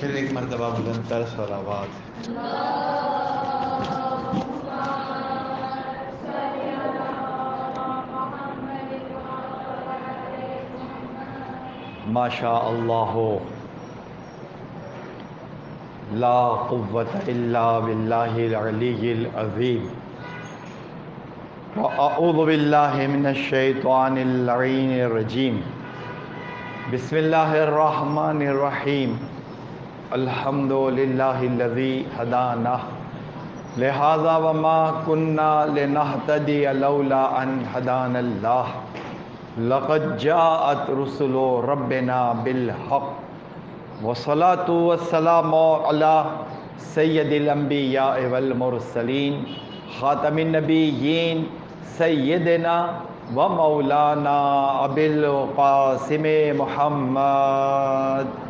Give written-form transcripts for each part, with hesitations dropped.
پھر ایک مرتبہ بلند تر صلوات۔ ما شاء اللہ لا قوة الا باللہ العلی العظیم، واعوذ باللہ من الشیطان اللعین الرجیم۔ بسم اللہ الرحمن الرحیم۔ الحمد للہ الذی ہدانا لہذا وما كنا لنہتدی لولا ان ہدانا اللہ، لقد جاءت رسل ربنا بالحق، والصلاة والسلام علی سید الانبیاء والمرسلین، خاتم النبیین سیدنا و مولانا ابی القاسم محمد۔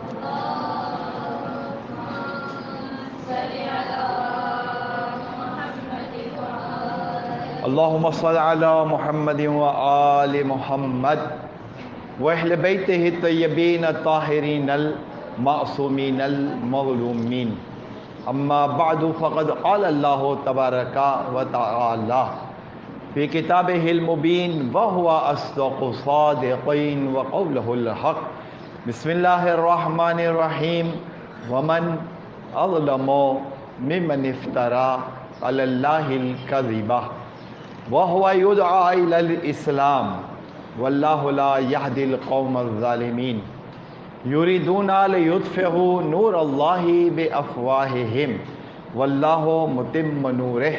اللہم صل علی محمد و آل محمد واہل بیتہ الطیبین الطاہرین المعصومین المظلومین، اما بعد فقد قال اللہ تبارک و تعالی فی کتابہ المبین وہو اصدق الصادقین وقولہ الحق۔ بسم اللہ الرحمن الرحیم۔ ومن اظلم ممن افترى علی اللہ الکذب وهو يدعى إلى الإسلام والله لا يهدي القوم الظالمين، يريدون ليطفئوا نور الله بأفواههم والله متم نوره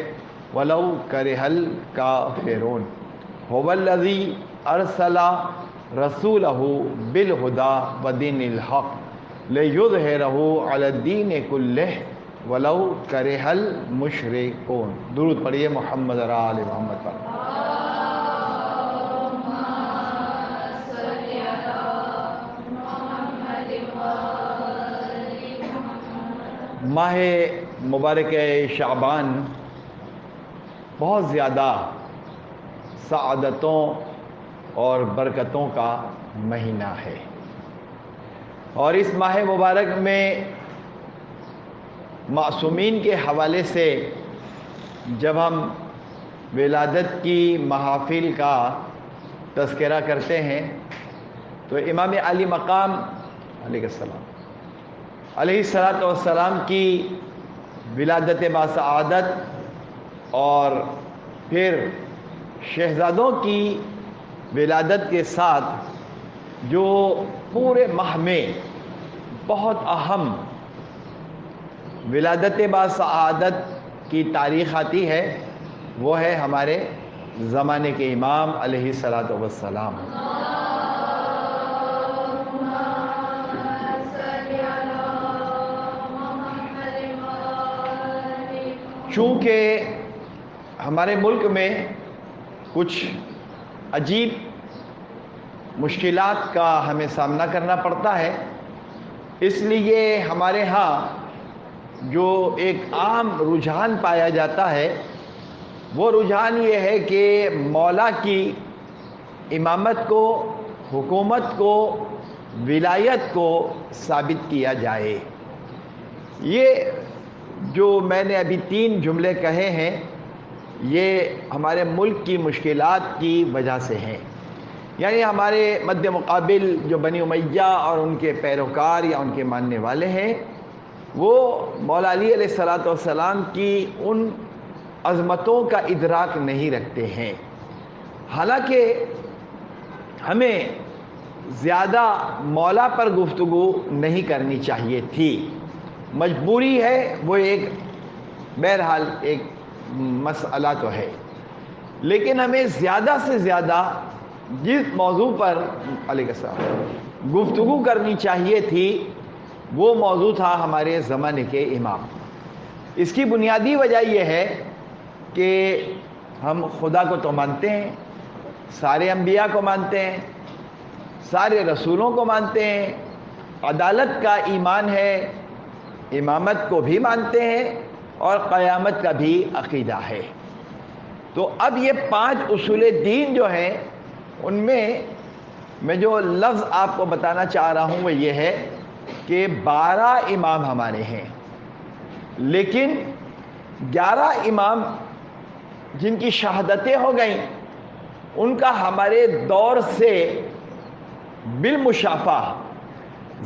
ولو كره الكافرون، هو الذي أرسل رسوله بالهدى ودين الحق ليظهره على الدين كله ولو کرہ المشرکون۔ درود پڑھیے محمد اور آل محمد پر۔ ماہ مبارک شعبان بہت زیادہ سعادتوں اور برکتوں کا مہینہ ہے، اور اس ماہ مبارک میں معصومین کے حوالے سے جب ہم ولادت کی محافل کا تذکرہ کرتے ہیں تو امام علی مقام علیہ السلام علیہ السلام کی ولادت باسعادت اور پھر شہزادوں کی ولادت کے ساتھ جو پورے ماہ میں بہت اہم ولادت باسعادت کی تاریخ آتی ہے، وہ ہے ہمارے زمانے کے امام علیہ السلام۔ چونکہ ہمارے ملک میں کچھ عجیب مشکلات کا ہمیں سامنا کرنا پڑتا ہے، اس لیے ہمارے ہاں جو ایک عام رجحان پایا جاتا ہے وہ رجحان یہ ہے کہ مولا کی امامت کو، حکومت کو، ولایت کو ثابت کیا جائے۔ یہ جو میں نے ابھی 3 جملے کہے ہیں یہ ہمارے ملک کی مشکلات کی وجہ سے ہیں، یعنی ہمارے مد مقابل جو بنی امیہ اور ان کے پیروکار یا ان کے ماننے والے ہیں وہ مولا علی علیہ السلام کی ان عظمتوں کا ادراک نہیں رکھتے ہیں، حالانکہ ہمیں زیادہ مولا پر گفتگو نہیں کرنی چاہیے تھی، مجبوری ہے، وہ ایک بہرحال ایک مسئلہ تو ہے، لیکن ہمیں زیادہ سے زیادہ جس موضوع پر علیہ السلام گفتگو کرنی چاہیے تھی وہ موضوع تھا ہمارے زمانے کے امام۔ اس کی بنیادی وجہ یہ ہے کہ ہم خدا کو تو مانتے ہیں، سارے انبیاء کو مانتے ہیں، سارے رسولوں کو مانتے ہیں، عدالت کا ایمان ہے، امامت کو بھی مانتے ہیں اور قیامت کا بھی عقیدہ ہے۔ تو اب یہ 5 اصول دین جو ہیں ان میں جو لفظ آپ کو بتانا چاہ رہا ہوں وہ یہ ہے کہ 12 امام ہمارے ہیں، لیکن 11 امام جن کی شہادتیں ہو گئیں ان کا ہمارے دور سے بالمشافہ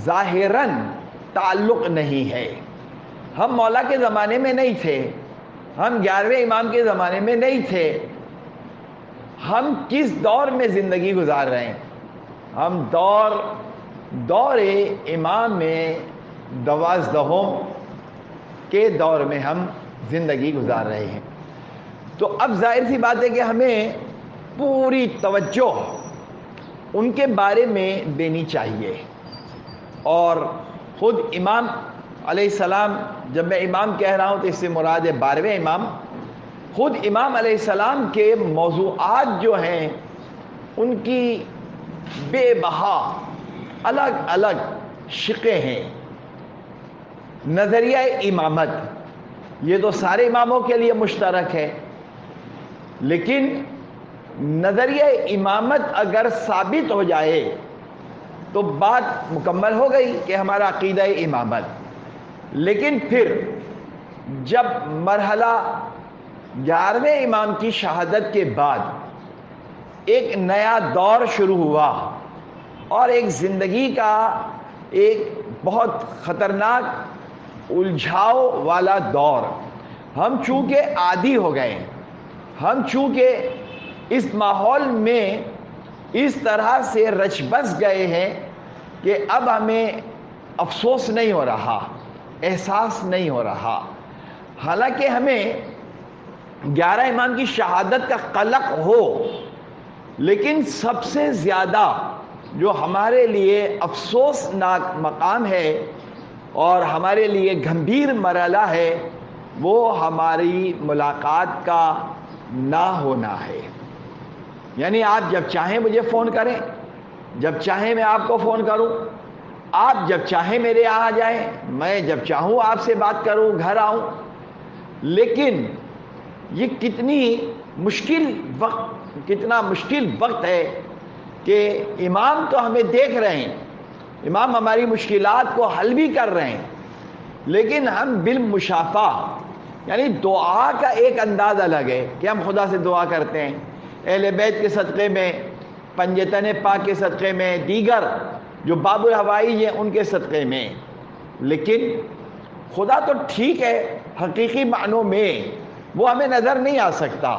ظاہراً تعلق نہیں ہے۔ ہم مولا کے زمانے میں نہیں تھے، ہم 11ویں امام کے زمانے میں نہیں تھے، ہم کس دور میں زندگی گزار رہے ہیں؟ ہم دور امام میں 12 کے دور میں ہم زندگی گزار رہے ہیں۔ تو اب ظاہر سی بات ہے کہ ہمیں پوری توجہ ان کے بارے میں دینی چاہیے۔ اور خود امام علیہ السلام، جب میں امام کہہ رہا ہوں تو اس سے مراد ہے 12ویں امام، خود امام علیہ السلام کے موضوعات جو ہیں ان کی بے بہا الگ الگ شقیں ہیں۔ نظریہ امامت یہ تو سارے اماموں کے لیے مشترک ہے، لیکن نظریہ امامت اگر ثابت ہو جائے تو بات مکمل ہو گئی کہ ہمارا عقیدہ امامت۔ لیکن پھر جب مرحلہ 11ویں امام کی شہادت کے بعد ایک نیا دور شروع ہوا اور ایک زندگی کا ایک بہت خطرناک الجھاؤ والا دور، ہم چونکہ عادی ہو گئے، ہم چونکہ اس ماحول میں اس طرح سے رچ بس گئے ہیں کہ اب ہمیں افسوس نہیں ہو رہا، احساس نہیں ہو رہا۔ حالانکہ ہمیں 11 امام کی شہادت کا قلق ہو، لیکن سب سے زیادہ جو ہمارے لیے افسوسناک مقام ہے اور ہمارے لیے گھمبیر مرحلہ ہے وہ ہماری ملاقات کا نہ ہونا ہے۔ یعنی آپ جب چاہیں مجھے فون کریں، جب چاہیں میں آپ کو فون کروں، آپ جب چاہیں میرے یہاں آ جائیں، میں جب چاہوں آپ سے بات کروں، گھر آؤں، لیکن یہ کتنا مشکل وقت ہے کہ امام تو ہمیں دیکھ رہے ہیں، امام ہماری مشکلات کو حل بھی کر رہے ہیں، لیکن ہم بالمشافہ، یعنی دعا کا ایک انداز الگ ہے کہ ہم خدا سے دعا کرتے ہیں اہل بیت کے صدقے میں، پنجتن پاک کے صدقے میں، دیگر جو باب الحوائج ہیں ان کے صدقے میں، لیکن خدا تو ٹھیک ہے حقیقی معنوں میں وہ ہمیں نظر نہیں آ سکتا،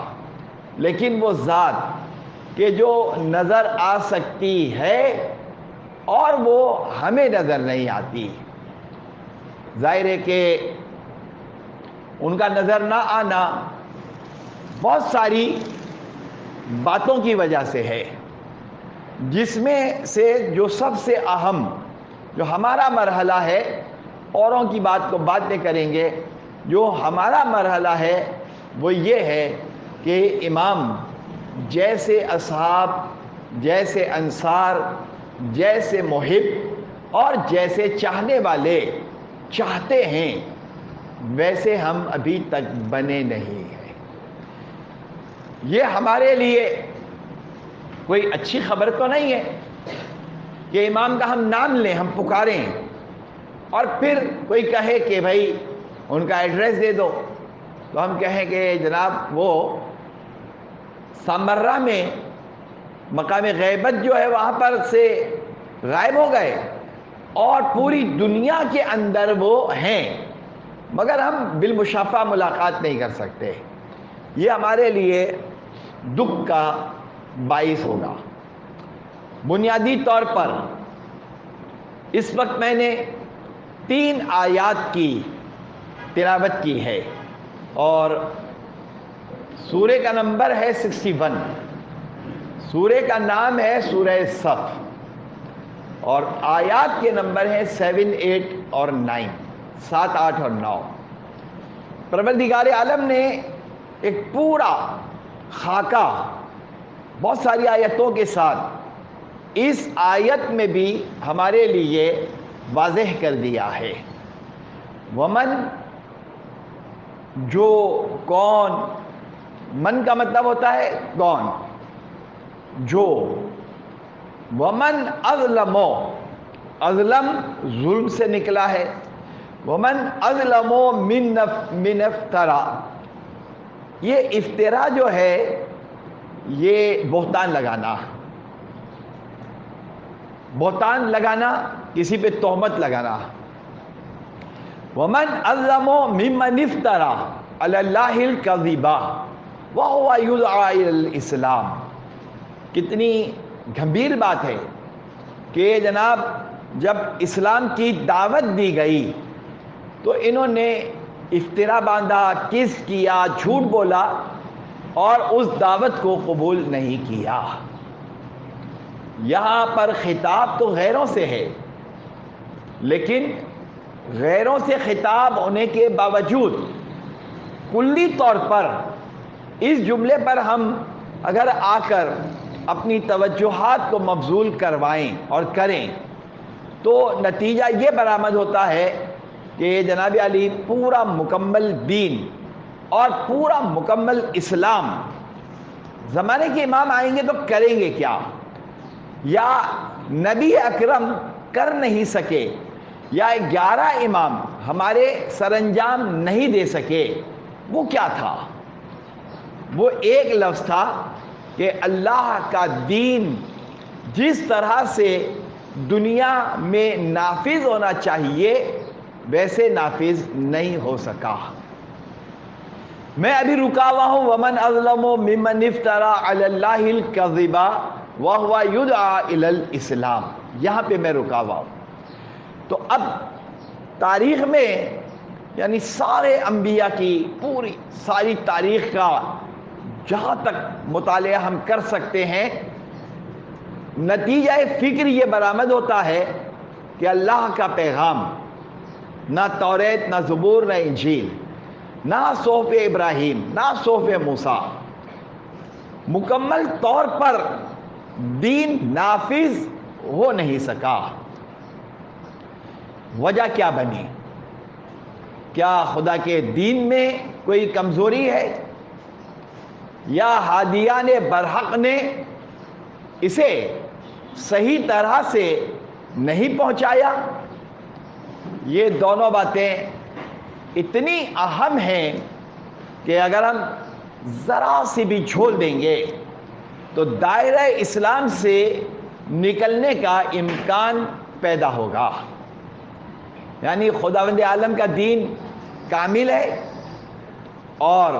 لیکن وہ ذات کہ جو نظر آ سکتی ہے اور وہ ہمیں نظر نہیں آتی، ظاہر ہے کہ ان کا نظر نہ آنا بہت ساری باتوں کی وجہ سے ہے، جس میں سے جو سب سے اہم جو ہمارا مرحلہ ہے، اوروں کی بات کو بعد میں کریں گے، جو ہمارا مرحلہ ہے وہ یہ ہے کہ امام جیسے اصحاب، جیسے انصار، جیسے محب اور جیسے چاہنے والے چاہتے ہیں ویسے ہم ابھی تک بنے نہیں ہیں۔ یہ ہمارے لیے کوئی اچھی خبر تو نہیں ہے کہ امام کا ہم نام لیں، ہم پکاریں اور پھر کوئی کہے کہ بھائی ان کا ایڈریس دے دو، تو ہم کہیں کہ جناب وہ سامرہ میں مقام غیبت جو ہے وہاں پر سے غائب ہو گئے اور پوری دنیا کے اندر وہ ہیں، مگر ہم بالمشافہ ملاقات نہیں کر سکتے۔ یہ ہمارے لیے دکھ کا باعث ہوگا۔ بنیادی طور پر اس وقت میں نے 3 آیات کی تلاوت کی ہے اور سورہ کا نمبر ہے 61، سورہ کا نام ہے سورہ صف اور آیات کے نمبر ہیں 7، 8 اور 9، 7، 8 اور 9۔ پروردگار عالم نے ایک پورا خاکہ بہت ساری آیتوں کے ساتھ اس آیت میں بھی ہمارے لیے واضح کر دیا ہے۔ ومن، جو، کون، من کا مطلب ہوتا ہے کون، جو، ومن اظلم، اظلم ظلم سے نکلا ہے. ومن اظلم من افترا، یہ افطرا جو ہے یہ بہتان لگانا، بہتان لگانا، کسی پہ تہمت لگانا. ومن اظلم ممن افترا علی اللہ الکذب وہو یدعی الی الاسلام. کتنی گمبھیر بات ہے کہ جناب جب اسلام کی دعوت دی گئی تو انہوں نے افطرا باندھا، کس کیا، جھوٹ بولا اور اس دعوت کو قبول نہیں کیا. یہاں پر خطاب تو غیروں سے ہے، لیکن غیروں سے خطاب ہونے کے باوجود کلی طور پر اس جملے پر ہم اگر آ کر اپنی توجہات کو مبذول کروائیں اور کریں تو نتیجہ یہ برآمد ہوتا ہے کہ جناب علی پورا مکمل دین اور پورا مکمل اسلام، زمانے کے امام آئیں گے تو کریں گے کیا، یا نبی اکرم کر نہیں سکے، یا 11 امام ہمارے سر انجام نہیں دے سکے، وہ کیا تھا؟ وہ ایک لفظ تھا کہ اللہ کا دین جس طرح سے دنیا میں نافذ ہونا چاہیے ویسے نافذ نہیں ہو سکا. میں ابھی رکا ہوا ہوں ومن اظلم ممن افترا علی اللہ الکذب وہو یدعی الی الاسلام، یہاں پہ میں رکا ہوا ہوں. تو اب تاریخ میں یعنی سارے انبیاء کی پوری ساری تاریخ کا جہاں تک مطالعہ ہم کر سکتے ہیں، نتیجہ فکر یہ برآمد ہوتا ہے کہ اللہ کا پیغام نہ توریت، نہ زبور، نہ انجیل، نہ صحف ابراہیم، نہ صحف موسیٰ، مکمل طور پر دین نافذ ہو نہیں سکا. وجہ کیا بنی؟ کیا خدا کے دین میں کوئی کمزوری ہے، یا ہادیان برحق نے اسے صحیح طرح سے نہیں پہنچایا؟ یہ دونوں باتیں اتنی اہم ہیں کہ اگر ہم ذرا سی بھی جھول دیں گے تو دائرہ اسلام سے نکلنے کا امکان پیدا ہوگا. یعنی خداوند عالم کا دین کامل ہے اور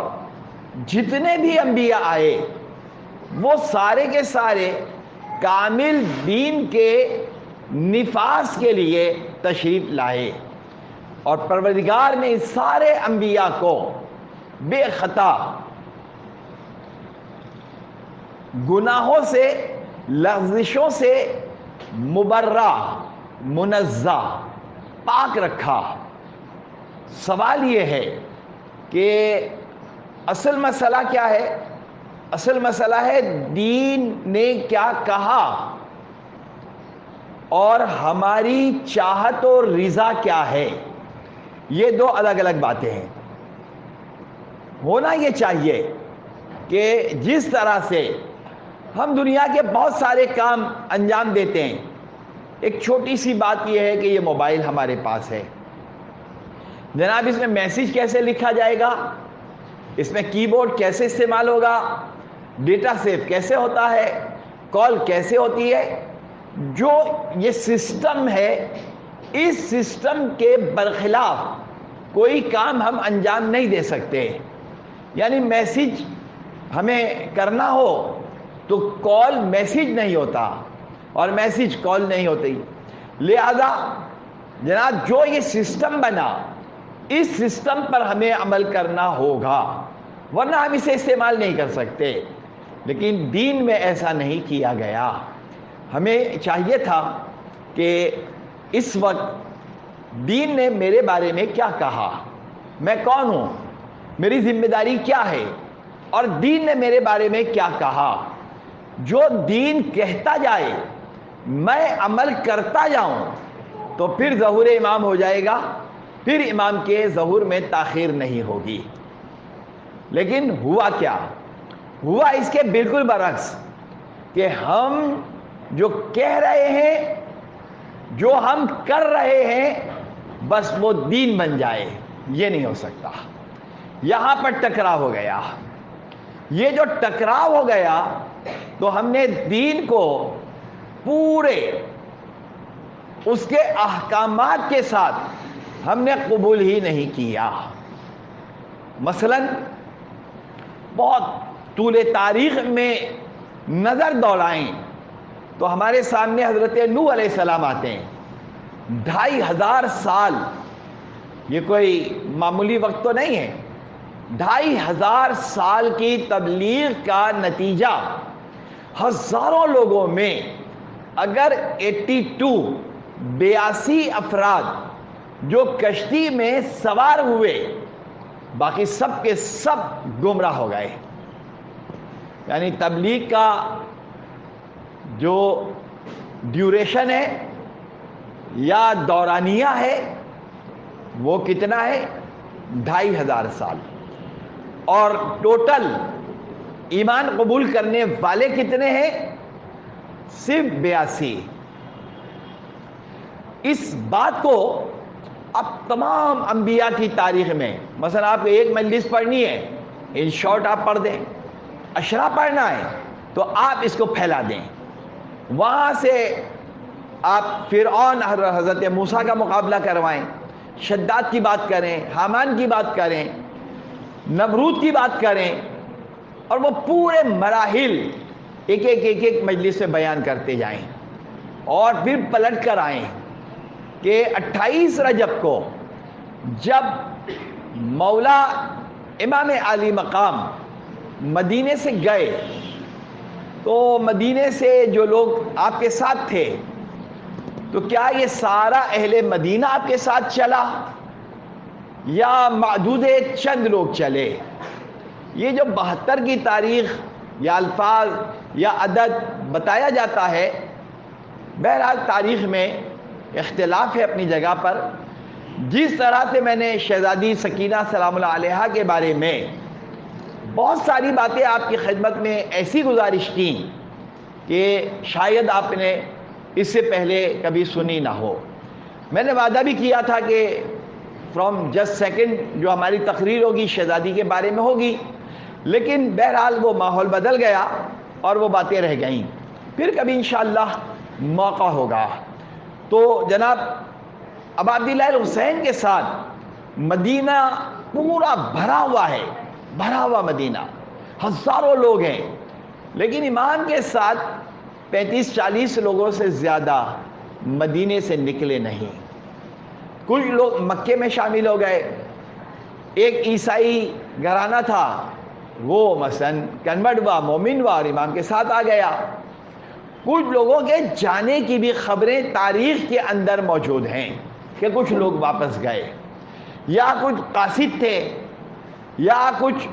جتنے بھی انبیاء آئے وہ سارے کے سارے کامل دین کے نفاذ کے لیے تشریف لائے، اور پروردگار نے اس سارے انبیاء کو بے خطا گناہوں سے، لغزشوں سے مبرہ، منزہ، پاک رکھا. سوال یہ ہے کہ اصل مسئلہ کیا ہے؟ اصل مسئلہ ہے دین نے کیا کہا اور ہماری چاہت اور رضا کیا ہے. یہ دو الگ الگ باتیں ہیں. ہونا یہ چاہیے کہ جس طرح سے ہم دنیا کے بہت سارے کام انجام دیتے ہیں، ایک چھوٹی سی بات یہ ہے کہ یہ موبائل ہمارے پاس ہے. جناب اس میں میسیج کیسے لکھا جائے گا، اس میں کی بورڈ کیسے استعمال ہوگا، ڈیٹا سیو کیسے ہوتا ہے، کال کیسے ہوتی ہے، جو یہ سسٹم ہے، اس سسٹم کے برخلاف کوئی کام ہم انجام نہیں دے سکتے. یعنی میسیج ہمیں کرنا ہو تو کال میسیج نہیں ہوتا اور میسیج کال نہیں ہوتی. لہذا جناب جو یہ سسٹم بنا، اس سسٹم پر ہمیں عمل کرنا ہوگا، ورنہ ہم اسے استعمال نہیں کر سکتے. لیکن دین میں ایسا نہیں کیا گیا. ہمیں چاہیے تھا کہ اس وقت دین نے میرے بارے میں کیا کہا، میں کون ہوں، میری ذمہ داری کیا ہے، اور دین نے میرے بارے میں کیا کہا. جو دین کہتا جائے میں عمل کرتا جاؤں تو پھر ظہور امام ہو جائے گا، پھر امام کے ظہور میں تاخیر نہیں ہوگی. لیکن ہوا کیا؟ ہوا اس کے بالکل برعکس کہ ہم جو کہہ رہے ہیں، جو ہم کر رہے ہیں بس وہ دین بن جائے، یہ نہیں ہو سکتا۔ یہاں پر ٹکراؤ ہو گیا۔ یہ جو ٹکراؤ ہو گیا تو ہم نے دین کو پورے اس کے احکامات کے ساتھ ہم نے قبول ہی نہیں کیا۔ مثلا بہت طول تاریخ میں نظر دوڑائیں تو ہمارے سامنے حضرت نوح علیہ السلام آتے ہیں۔ 2500 سال، یہ کوئی معمولی وقت تو نہیں ہے۔ 2500 سال کی تبلیغ کا نتیجہ ہزاروں لوگوں میں اگر 82 افراد جو کشتی میں سوار ہوئے، باقی سب کے سب گمراہ ہو گئے۔ یعنی تبلیغ کا جو ڈیوریشن ہے یا دورانیہ ہے وہ کتنا ہے؟ 2500 سال۔ اور ٹوٹل ایمان قبول کرنے والے کتنے ہیں؟ صرف 82۔ اس بات کو اب تمام انبیاء کی تاریخ میں، مثلا آپ کو ایک مجلس پڑھنی ہے، ان شارٹ آپ پڑھ دیں، اشرا پڑھنا ہے تو آپ اس کو پھیلا دیں، وہاں سے آپ فرعون حضرت موسیٰ کا مقابلہ کروائیں، شداد کی بات کریں، حامان کی بات کریں، نمرود کی بات کریں، اور وہ پورے مراحل ایک مجلس میں بیان کرتے جائیں، اور پھر پلٹ کر آئیں کہ 28 رجب کو جب مولا امام عالی مقام مدینے سے گئے تو مدینے سے جو لوگ آپ کے ساتھ تھے، تو کیا یہ سارا اہل مدینہ آپ کے ساتھ چلا یا معدود چند لوگ چلے؟ یہ جو 72 کی تاریخ یا الفاظ یا عدد بتایا جاتا ہے، بہرحال تاریخ میں اختلاف ہے اپنی جگہ پر۔ جس طرح سے میں نے شہزادی سکینہ سلام اللہ علیہا کے بارے میں بہت ساری باتیں آپ کی خدمت میں ایسی گزارش کی کہ شاید آپ نے اس سے پہلے کبھی سنی نہ ہو۔ میں نے وعدہ بھی کیا تھا کہ فرام جسٹ سیکنڈ جو ہماری تقریر ہوگی شہزادی کے بارے میں ہوگی، لیکن بہرحال وہ ماحول بدل گیا اور وہ باتیں رہ گئیں۔ پھر کبھی انشاءاللہ موقع ہوگا۔ تو جناب ابا عبداللہ الحسین کے ساتھ مدینہ پورا بھرا ہوا ہے، بھرا ہوا مدینہ، ہزاروں لوگ ہیں، لیکن ایمان کے ساتھ 35-40 لوگوں سے زیادہ مدینے سے نکلے نہیں۔ کچھ لوگ مکے میں شامل ہو گئے، ایک عیسائی گھرانہ تھا، وہ مثلا کنورٹ ہوا، مومن ہوا اور امام کے ساتھ آ گیا۔ کچھ لوگوں کے جانے کی بھی خبریں تاریخ کے اندر موجود ہیں کہ کچھ لوگ واپس گئے، یا کچھ قاصد تھے، یا کچھ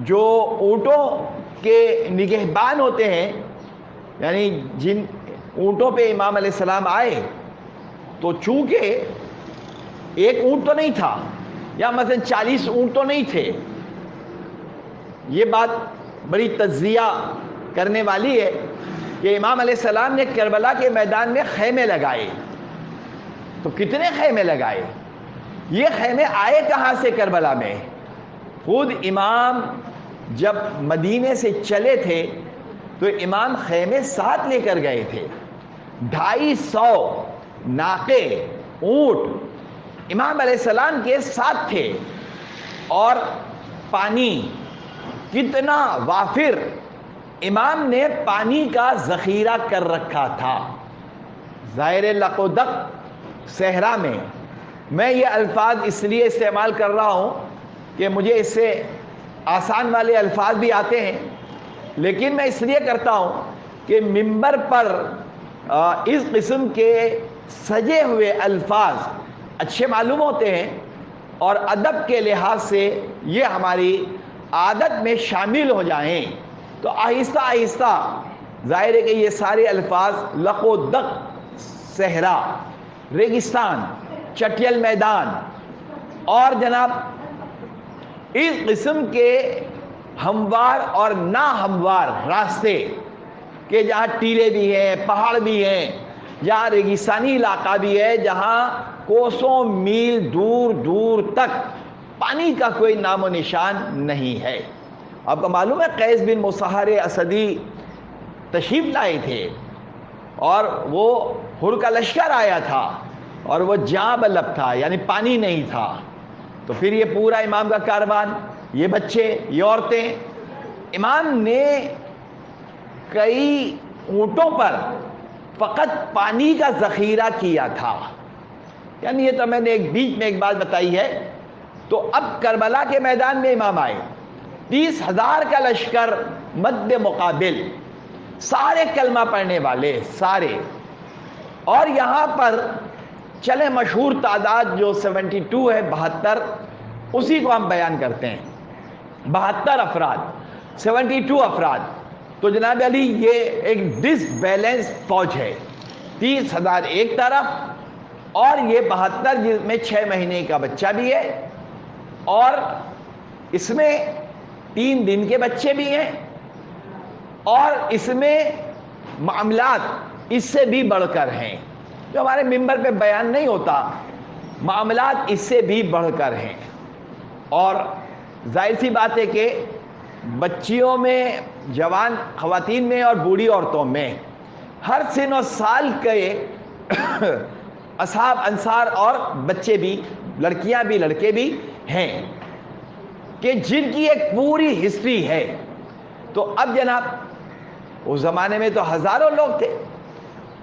جو اونٹوں کے نگہبان ہوتے ہیں، یعنی جن اونٹوں پہ امام علیہ السلام آئے تو چونکہ ایک اونٹ تو نہیں تھا، یا مثلا 40 اونٹ تو نہیں تھے، یہ بات بڑی تجزیہ کرنے والی ہے کہ امام علیہ السلام نے کربلا کے میدان میں خیمے لگائے۔ تو کتنے خیمے لگائے؟ یہ خیمے آئے کہاں سے کربلا میں؟ خود امام جب مدینے سے چلے تھے تو امام خیمے ساتھ لے کر گئے تھے۔ 250 ناقے، اونٹ امام علیہ السلام کے ساتھ تھے، اور پانی کتنا وافر امام نے پانی کا ذخیرہ کر رکھا تھا۔ ظاہر لقودق صحرا میں یہ الفاظ اس لیے استعمال کر رہا ہوں کہ مجھے اس سے آسان والے الفاظ بھی آتے ہیں، لیکن میں اس لیے کرتا ہوں کہ منبر پر اس قسم کے سجے ہوئے الفاظ اچھے معلوم ہوتے ہیں، اور ادب کے لحاظ سے یہ ہماری عادت میں شامل ہو جائیں تو آہستہ آہستہ ظاہر ہے کہ یہ سارے الفاظ لقودق صحرا، ریگستان، چٹیل میدان اور جناب اس قسم کے ہموار اور نا ہموار راستے کہ جہاں ٹیلے بھی ہیں، پہاڑ بھی ہیں، یہاں ریگستانی علاقہ بھی ہے جہاں کوسوں میل دور دور تک پانی کا کوئی نام و نشان نہیں ہے۔ آپ کو معلوم ہے قیس بن مصہر اسدی تشریف لائے تھے اور وہ حر کا لشکر آیا تھا اور وہ جاں بلب تھا، یعنی پانی نہیں تھا۔ تو پھر یہ پورا امام کا کاروان، یہ بچے، یہ عورتیں، امام نے کئی اونٹوں پر فقط پانی کا ذخیرہ کیا تھا۔ یعنی یہ تو میں نے بیچ میں ایک بات بتائی ہے۔ تو اب کربلا کے میدان میں امام آئے، 30,000 کا لشکر مد مقابل، سارے کلمہ پڑھنے والے سارے، اور یہاں پر چلے مشہور تعداد جو 72 ہے، 72، اسی کو ہم بیان کرتے ہیں۔ 72 افراد، 72 افراد۔ تو جناب علی یہ ایک ڈس بیلنس فوج ہے، 30,000 ایک طرف اور یہ 72 جس میں 6 مہینے کا بچہ بھی ہے، اور اس میں 3 دن کے بچے بھی ہیں، اور اس میں معاملات اس سے بھی بڑھ کر ہیں، جو ہمارے ممبر پہ بیان نہیں ہوتا، معاملات اس سے بھی بڑھ کر ہیں۔ اور ظاہر سی بات ہے کہ بچیوں میں، جوان خواتین میں اور بوڑھی عورتوں میں ہر سن و سال کے اصحاب انصار اور بچے بھی، لڑکیاں بھی لڑکے بھی ہیں کہ جن کی ایک پوری ہسٹری ہے۔ تو اب جناب اس زمانے میں تو ہزاروں لوگ تھے،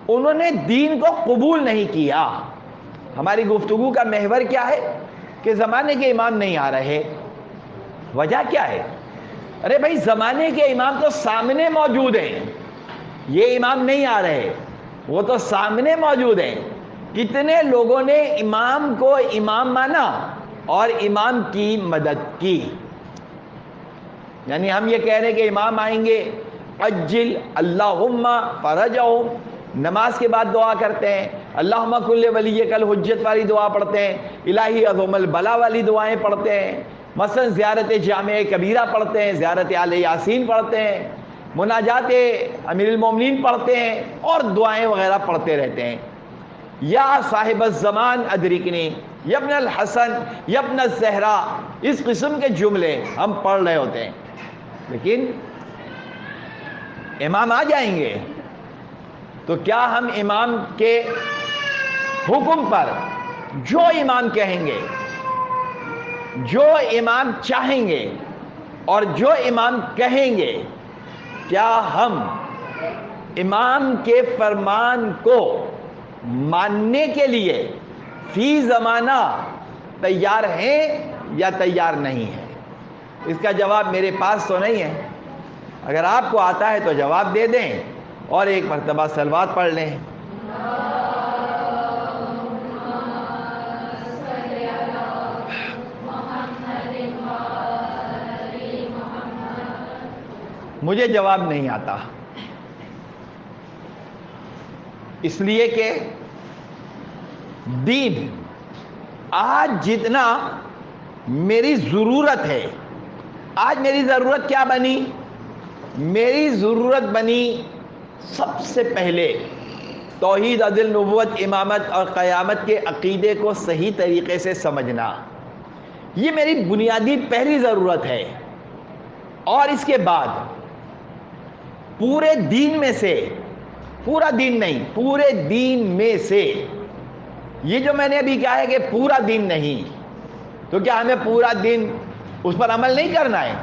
انہوں نے دین کو قبول نہیں کیا۔ ہماری گفتگو کا محور کیا ہے کہ زمانے کے امام نہیں آ رہے، وجہ کیا ہے؟ ارے بھائی زمانے کے امام تو سامنے موجود ہیں، یہ امام نہیں آ رہے، وہ تو سامنے موجود ہیں۔ کتنے لوگوں نے امام کو امام مانا اور امام کی مدد کی؟ یعنی ہم یہ کہہ رہے ہیں کہ امام آئیں گے، اجل اللہم فرجہم، نماز کے بعد دعا کرتے ہیں، اللہم کل ولیک الحجت والی دعا پڑھتے ہیں، الہی عظم البلا والی دعائیں پڑھتے ہیں، مثلا زیارت جامع کبیرہ پڑھتے ہیں، زیارت آل یاسین پڑھتے ہیں، مناجات امیر المومنین پڑھتے ہیں، اور دعائیں وغیرہ پڑھتے رہتے ہیں۔ یا صاحب الزمان ادرکنی، یا ابن الحسن، یا ابن الزہرا، اس قسم کے جملے ہم پڑھ رہے ہوتے ہیں۔ لیکن امام آ جائیں گے تو کیا ہم امام کے حکم پر جو امام کہیں گے، جو امام چاہیں گے اور جو امام کہیں گے، کیا ہم امام کے فرمان کو ماننے کے لیے فی زمانہ تیار ہیں یا تیار نہیں ہیں؟ اس کا جواب میرے پاس تو نہیں ہے، اگر آپ کو آتا ہے تو جواب دے دیں اور ایک مرتبہ صلوات پڑھ لیں۔ مجھے جواب نہیں آتا، اس لیے کہ دین آج جتنا میری ضرورت ہے، آج میری ضرورت کیا بنی؟ میری ضرورت بنی سب سے پہلے توحید، عدل، نبوت، امامت اور قیامت کے عقیدے کو صحیح طریقے سے سمجھنا، یہ میری بنیادی پہلی ضرورت ہے۔ اور اس کے بعد پورے دین میں سے، پورا دین نہیں، پورے دین میں سے، یہ جو میں نے ابھی کہا ہے کہ پورا دین نہیں، تو کیا ہمیں پورا دن اس پر عمل نہیں کرنا ہے؟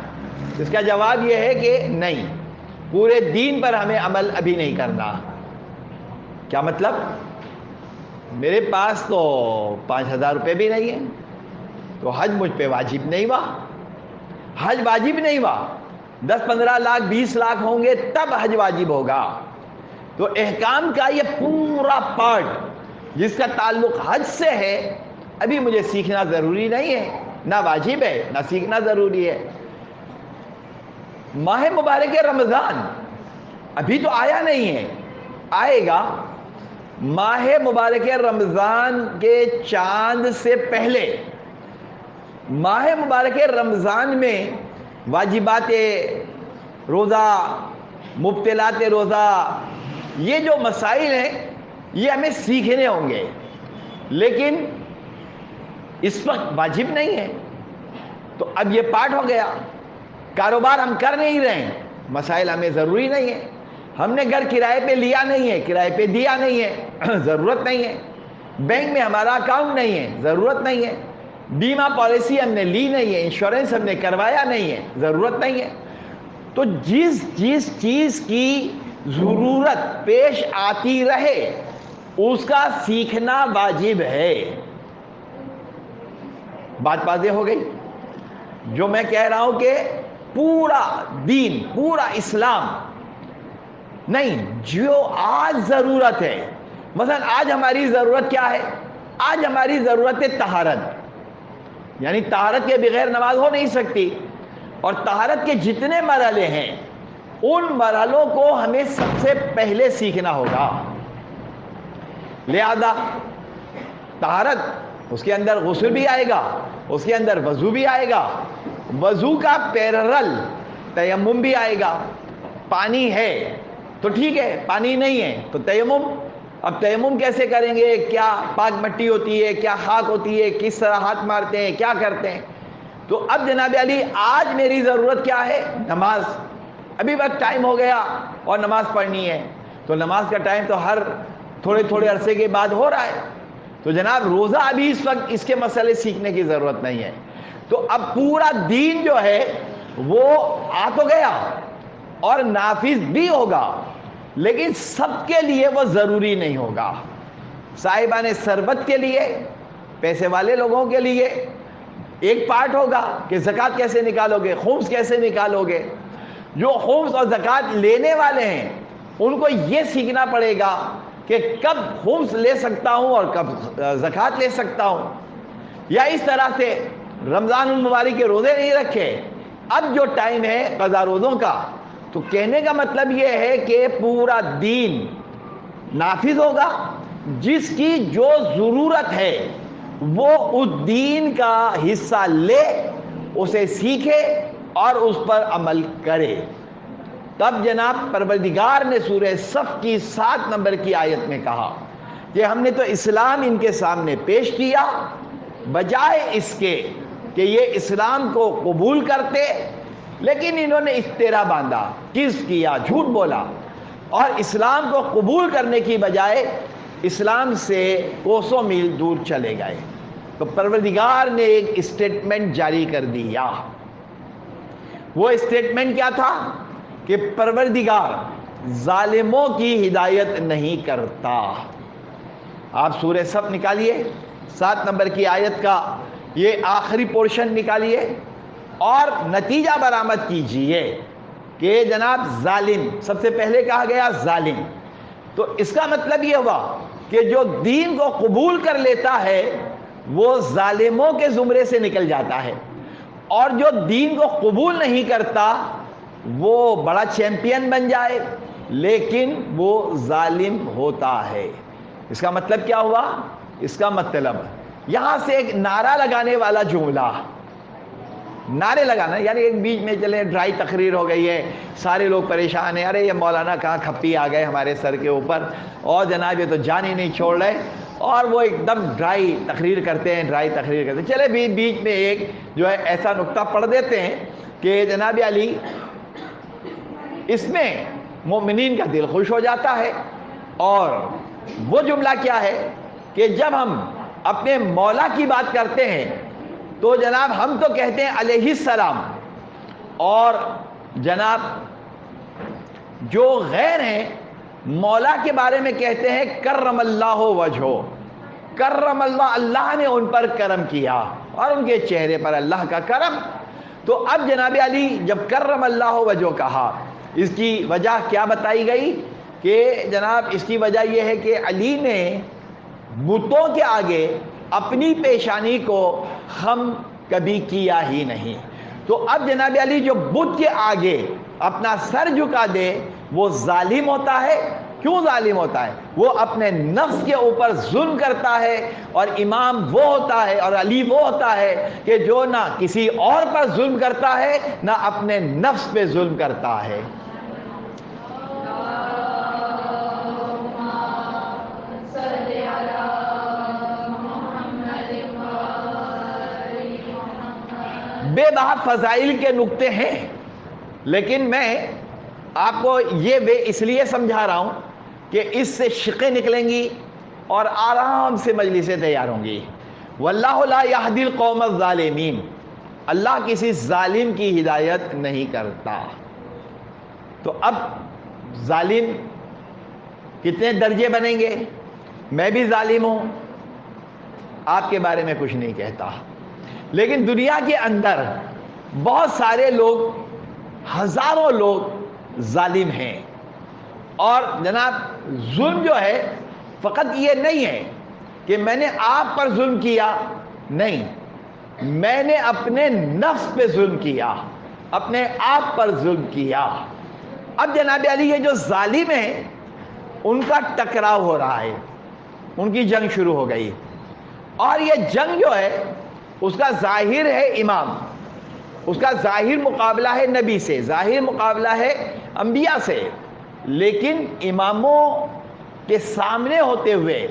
اس کا جواب یہ ہے کہ نہیں، پورے دین پر ہمیں عمل ابھی نہیں کرنا۔ کیا مطلب؟ میرے پاس تو 5,000 روپے بھی نہیں ہیں، تو حج مجھ پہ واجب نہیں ہوا، حج واجب نہیں ہوا۔ 10 15 لاکھ 20 لاکھ ہوں گے تب حج واجب ہوگا۔ تو احکام کا یہ پورا پارٹ جس کا تعلق حج سے ہے، ابھی مجھے سیکھنا ضروری نہیں ہے، نہ واجب ہے نہ سیکھنا ضروری ہے۔ ماہ مبارک رمضان ابھی تو آیا نہیں ہے، آئے گا۔ ماہ مبارک رمضان کے چاند سے پہلے، ماہ مبارک رمضان میں واجبات روزہ، مبطلات روزہ، یہ جو مسائل ہیں یہ ہمیں سیکھنے ہوں گے، لیکن اس وقت واجب نہیں ہے۔ تو اب یہ پارٹ ہو گیا۔ کاروبار ہم کر نہیں رہے ہیں، مسائل ہمیں ضروری نہیں ہے۔ ہم نے گھر کرائے پہ لیا نہیں ہے، کرائے پہ دیا نہیں ہے، ضرورت نہیں ہے۔ بینک میں ہمارا اکاؤنٹ نہیں ہے، ضرورت نہیں ہے۔ بیمہ پالیسی ہم نے لی نہیں ہے، انشورنس ہم نے کروایا نہیں ہے، ضرورت نہیں ہے۔ تو جس چیز کی ضرورت پیش آتی رہے اس کا سیکھنا واجب ہے۔ بات واضح ہو گئی؟ جو میں کہہ رہا ہوں کہ پورا دین، پورا اسلام نہیں، جو آج ضرورت ہے، مثلا آج ہماری ضرورت کیا ہے؟ آج ہماری ضرورت ہے طہارت، یعنی طہارت کے بغیر نماز ہو نہیں سکتی، اور طہارت کے جتنے مرحلے ہیں ان مرحلوں کو ہمیں سب سے پہلے سیکھنا ہوگا۔ لہذا طہارت، اس کے اندر غسل بھی آئے گا، اس کے اندر وضو بھی آئے گا، وضو کا پیرل تیمم بھی آئے گا۔ پانی ہے تو ٹھیک ہے، پانی نہیں ہے تو تیمم۔ اب تیمم کیسے کریں گے؟ کیا پاک مٹی ہوتی ہے، کیا خاک ہوتی ہے، کس طرح ہاتھ مارتے ہیں، کیا کرتے ہیں؟ تو اب جناب علی آج میری ضرورت کیا ہے؟ نماز۔ ابھی وقت ٹائم ہو گیا اور نماز پڑھنی ہے، تو نماز کا ٹائم تو ہر تھوڑے عرصے کے بعد ہو رہا ہے، تو جناب روزہ ابھی اس وقت اس کے مسئلے سیکھنے کی ضرورت نہیں ہے۔ تو اب پورا دین جو ہے وہ آ تو گیا اور نافذ بھی ہوگا، لیکن سب کے لیے وہ ضروری نہیں ہوگا۔ صاحبان ثروت کے لیے، پیسے والے لوگوں کے لیے ایک پارٹ ہوگا کہ زکوٰۃ کیسے نکالو گے، خمس کیسے نکالو گے۔ جو خمس اور زکوٰۃ لینے والے ہیں ان کو یہ سیکھنا پڑے گا کہ کب خمس لے سکتا ہوں اور کب زکوٰۃ لے سکتا ہوں، یا اس طرح سے رمضان المبارک کے روزے نہیں رکھے، اب جو ٹائم ہے قضا روزوں کا۔ تو کہنے کا مطلب یہ ہے کہ پورا دین نافذ ہوگا، جس کی جو ضرورت ہے وہ اس دین کا حصہ لے، اسے سیکھے اور اس پر عمل کرے۔ تب جناب پروردگار نے سورہ صف کی 7 نمبر کی آیت میں کہا کہ ہم نے تو اسلام ان کے سامنے پیش کیا، بجائے اس کے کہ یہ اسلام کو قبول کرتے، لیکن انہوں نے افترا باندھا، کذب کیا، جھوٹ بولا، اور اسلام کو قبول کرنے کی بجائے اسلام سے کوسوں میل دور چلے گئے۔ تو پروردگار نے ایک اسٹیٹمنٹ جاری کر دیا۔ وہ اسٹیٹمنٹ کیا تھا؟ کہ پروردگار ظالموں کی ہدایت نہیں کرتا۔ آپ سورہ صف نکالیے، 7 نمبر کی آیت کا یہ آخری پورشن نکالیے اور نتیجہ برآمد کیجئے کہ جناب ظالم، سب سے پہلے کہا گیا ظالم، تو اس کا مطلب یہ ہوا کہ جو دین کو قبول کر لیتا ہے وہ ظالموں کے زمرے سے نکل جاتا ہے، اور جو دین کو قبول نہیں کرتا وہ بڑا چیمپئن بن جائے لیکن وہ ظالم ہوتا ہے۔ اس کا مطلب کیا ہوا؟ اس کا مطلب یہاں سے ایک نعرہ لگانے والا جملہ، نعرے لگانا یعنی ایک بیچ میں چلے ڈرائی تقریر ہو گئی ہے، سارے لوگ پریشان ہیں، ارے یہ مولانا کہاں کھپی آ گئے ہمارے سر کے اوپر، اور جناب یہ تو جان ہی نہیں چھوڑ رہے، اور وہ ایک دم ڈرائی تقریر کرتے ہیں، چلے بیچ میں ایک جو ہے ایسا نقطہ پڑھ دیتے ہیں کہ جناب علی اس میں مومنین کا دل خوش ہو جاتا ہے۔ اور وہ جملہ کیا ہے کہ جب ہم اپنے مولا کی بات کرتے ہیں تو جناب ہم تو کہتے ہیں علیہ السلام، اور جناب جو غیر ہیں مولا کے بارے میں کہتے ہیں کرم اللہ وجہہ، کرم اللہ، اللہ نے ان پر کرم کیا اور ان کے چہرے پر اللہ کا کرم۔ تو اب جناب علی جب کرم اللہ وجہہ کہا، اس کی وجہ کیا بتائی گئی کہ جناب اس کی وجہ یہ ہے کہ علی نے بتوں کے آگے اپنی پیشانی کو خم کبھی کیا ہی نہیں۔ تو اب جناب علی جو بت کے آگے اپنا سر جھکا دے وہ ظالم ہوتا ہے۔ کیوں ظالم ہوتا ہے؟ وہ اپنے نفس کے اوپر ظلم کرتا ہے، اور امام وہ ہوتا ہے اور علی وہ ہوتا ہے کہ جو نہ کسی اور پر ظلم کرتا ہے نہ اپنے نفس پہ ظلم کرتا ہے۔ بے بہا فضائل کے نقطے ہیں، لیکن میں آپ کو یہ اس لیے سمجھا رہا ہوں کہ اس سے شقیں نکلیں گی اور آرام سے مجلسیں تیار ہوں گی۔ واللہ لا یہدی القوم الظالمین، اللہ کسی ظالم کی ہدایت نہیں کرتا۔ تو اب ظالم کتنے درجے بنیں گے؟ میں بھی ظالم ہوں، آپ کے بارے میں کچھ نہیں کہتا، لیکن دنیا کے اندر بہت سارے لوگ، ہزاروں لوگ ظالم ہیں۔ اور جناب ظلم جو ہے فقط یہ نہیں ہے کہ میں نے آپ پر ظلم کیا، نہیں، میں نے اپنے نفس پہ ظلم کیا، اپنے آپ پر ظلم کیا۔ اب جناب علی یہ جو ظالم ہیں ان کا ٹکراؤ ہو رہا ہے، ان کی جنگ شروع ہو گئی، اور یہ جنگ جو ہے اس کا ظاہر ہے امام، اس کا ظاہر مقابلہ ہے نبی سے، ظاہر مقابلہ ہے انبیاء سے، لیکن اماموں کے سامنے ہوتے ہوئے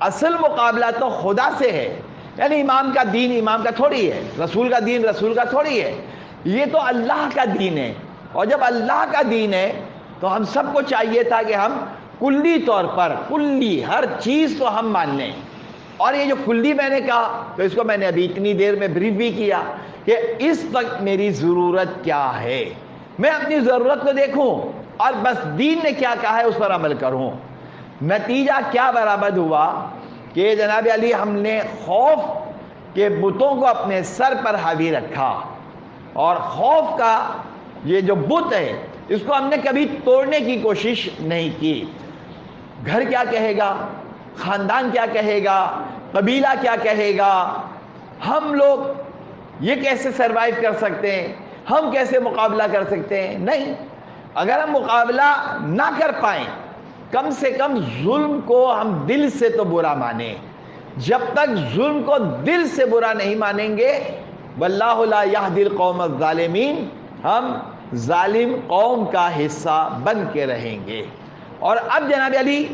اصل مقابلہ تو خدا سے ہے۔ یعنی امام کا دین امام کا تھوڑی ہے، رسول کا دین رسول کا تھوڑی ہے، یہ تو اللہ کا دین ہے۔ اور جب اللہ کا دین ہے تو ہم سب کو چاہیے تھا کہ ہم کلی طور پر، کلی ہر چیز کو ہم مان لیں۔ اور یہ جو کلی میں نے کہا تو اس کو میں نے ابھی اتنی دیر میں بریف بھی کیا کہ اس وقت میری ضرورت کیا ہے، میں اپنی ضرورت کو دیکھوں اور بس دین نے کیا کہا ہے اس پر عمل کروں۔ نتیجہ کیا برآمد ہوا کہ جناب علی ہم نے خوف کے بتوں کو اپنے سر پر حاوی رکھا، اور خوف کا یہ جو بت ہے اس کو ہم نے کبھی توڑنے کی کوشش نہیں کی۔ گھر کیا کہے گا، خاندان کیا کہے گا، قبیلہ کیا کہے گا، ہم لوگ یہ کیسے سروائیو کر سکتے ہیں، ہم کیسے مقابلہ کر سکتے ہیں؟ نہیں، اگر ہم مقابلہ نہ کر پائیں کم سے کم ظلم کو ہم دل سے تو برا مانیں۔ جب تک ظلم کو دل سے برا نہیں مانیں گے، واللہ لا یہدی القوم الظالمین، ہم ظالم قوم کا حصہ بن کے رہیں گے۔ اور اب جناب علی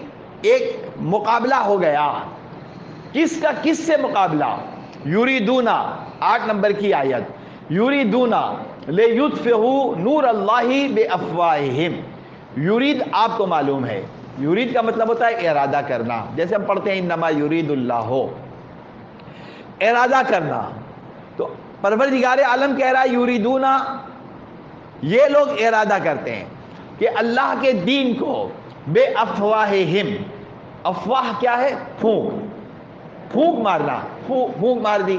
ایک مقابلہ ہو گیا، کس کا کس سے مقابلہ؟ یریدون، 8 نمبر کی آیت، یریدون لیطفئوا نور اللہ بافواہہم۔ یرید آپ کو معلوم ہے، یرید کا مطلب ہوتا ہے ارادہ کرنا، جیسے ہم پڑھتے ہیں انما یرید اللہ، ارادہ کرنا۔ تو پروردگار عالم کہہ رہا ہے یریدون، یہ لوگ ارادہ کرتے ہیں کہ اللہ کے دین کو بے افواہہم، افواہ کیا ہے؟ پھونک، پھونک مارنا، پھونک مار دی۔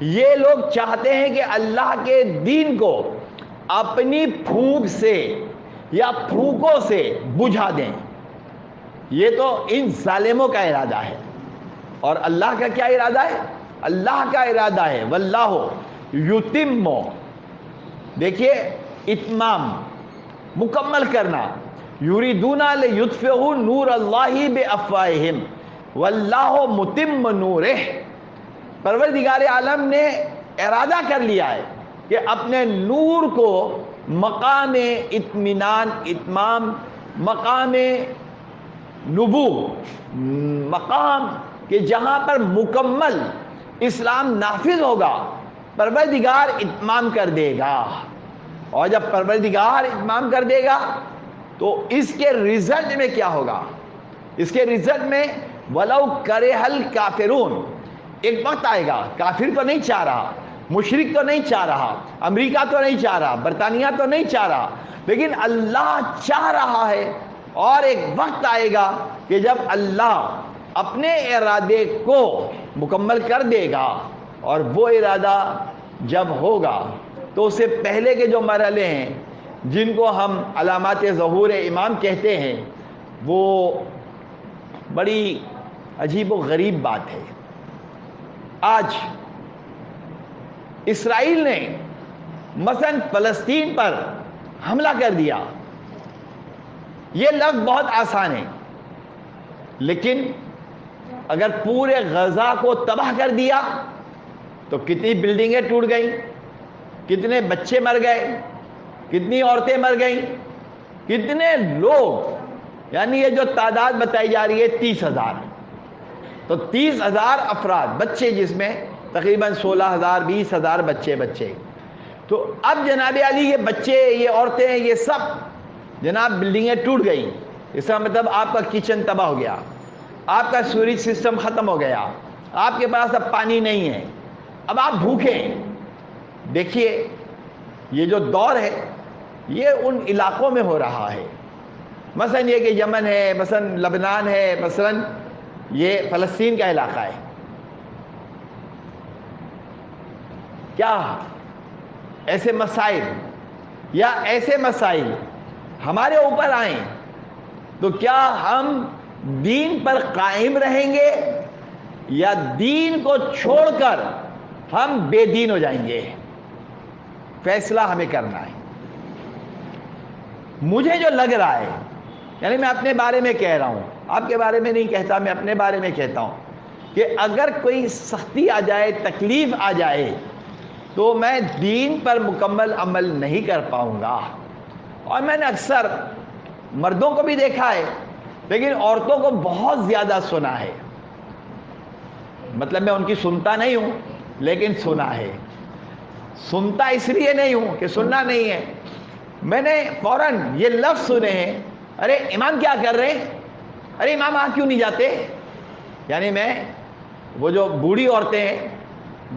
یہ لوگ چاہتے ہیں کہ اللہ کے دین کو اپنی پھونک سے یا پھونکوں سے بجھا دیں۔ یہ تو ان ظالموں کا ارادہ ہے، اور اللہ کا کیا ارادہ ہے؟ اللہ کا ارادہ ہے واللہ یتم، دیکھیے اتمام، مکمل کرنا، یریدون لیطفئوا نور اللہ بافواہہم واللہ متم نورہ۔ پروردگار عالم نے ارادہ کر لیا ہے کہ اپنے نور کو مقام اطمینان، اتمام، مقام نبو، مقام کہ جہاں پر مکمل اسلام نافذ ہوگا، پروردگار اتمام کر دے گا۔ اور جب پروردگار اتمام کر دے گا تو اس کے رزلٹ میں کیا ہوگا؟ اس کے رزلٹ میں وَلَوْ كَرِهَ الْكَافِرُونَ، ایک وقت آئے گا، کافر تو نہیں چاہ رہا، مشرک تو نہیں چاہ رہا، امریکہ تو نہیں چاہ رہا، برطانیہ تو نہیں چاہ رہا، لیکن اللہ چاہ رہا ہے، اور ایک وقت آئے گا کہ جب اللہ اپنے ارادے کو مکمل کر دے گا، اور وہ ارادہ جب ہوگا تو اس سے پہلے کے جو مرحلے ہیں جن کو ہم علامات ظہور امام کہتے ہیں، وہ بڑی عجیب و غریب بات ہے۔ آج اسرائیل نے مثلا فلسطین پر حملہ کر دیا، یہ لفظ بہت آسان ہے، لیکن اگر پورے غزہ کو تباہ کر دیا تو کتنی بلڈنگیں ٹوٹ گئیں، کتنے بچے مر گئے، کتنی عورتیں مر گئیں، کتنے لوگ، یعنی یہ جو تعداد بتائی جا رہی ہے 30,000، تو 30,000 افراد، بچے، جس میں تقریباً 16,000 20,000 بچے، تو اب جناب علی یہ بچے، یہ عورتیں، یہ سب جناب بلڈنگیں ٹوٹ گئیں، اس کا مطلب آپ کا کچن تباہ ہو گیا، آپ کا سوریج سسٹم ختم ہو گیا، آپ کے پاس اب پانی نہیں ہے، اب آپ بھوکے ہیں۔ دیکھیے یہ جو دور ہے یہ ان علاقوں میں ہو رہا ہے، مثلا یہ کہ یمن ہے، مثلا لبنان ہے، مثلا یہ فلسطین کا علاقہ ہے۔ کیا ایسے مسائل یا ایسے مسائل ہمارے اوپر آئیں تو کیا ہم دین پر قائم رہیں گے یا دین کو چھوڑ کر ہم بے دین ہو جائیں گے؟ فیصلہ ہمیں کرنا ہے۔ مجھے جو لگ رہا ہے، یعنی میں اپنے بارے میں کہہ رہا ہوں، آپ کے بارے میں نہیں کہتا، میں اپنے بارے میں کہتا ہوں کہ اگر کوئی سختی آ جائے، تکلیف آ جائے تو میں دین پر مکمل عمل نہیں کر پاؤں گا۔ اور میں نے اکثر مردوں کو بھی دیکھا ہے لیکن عورتوں کو بہت زیادہ سنا ہے، مطلب میں ان کی سنتا نہیں ہوں لیکن سنا ہے۔ سنتا اس لیے نہیں ہوں کہ سننا نہیں ہے، میں نے فوراً یہ لفظ سنے ہیں، ارے امام کیا کر رہے ہیں، ارے امام آ کیوں نہیں جاتے؟ یعنی میں وہ جو بوڑھی عورتیں ہیں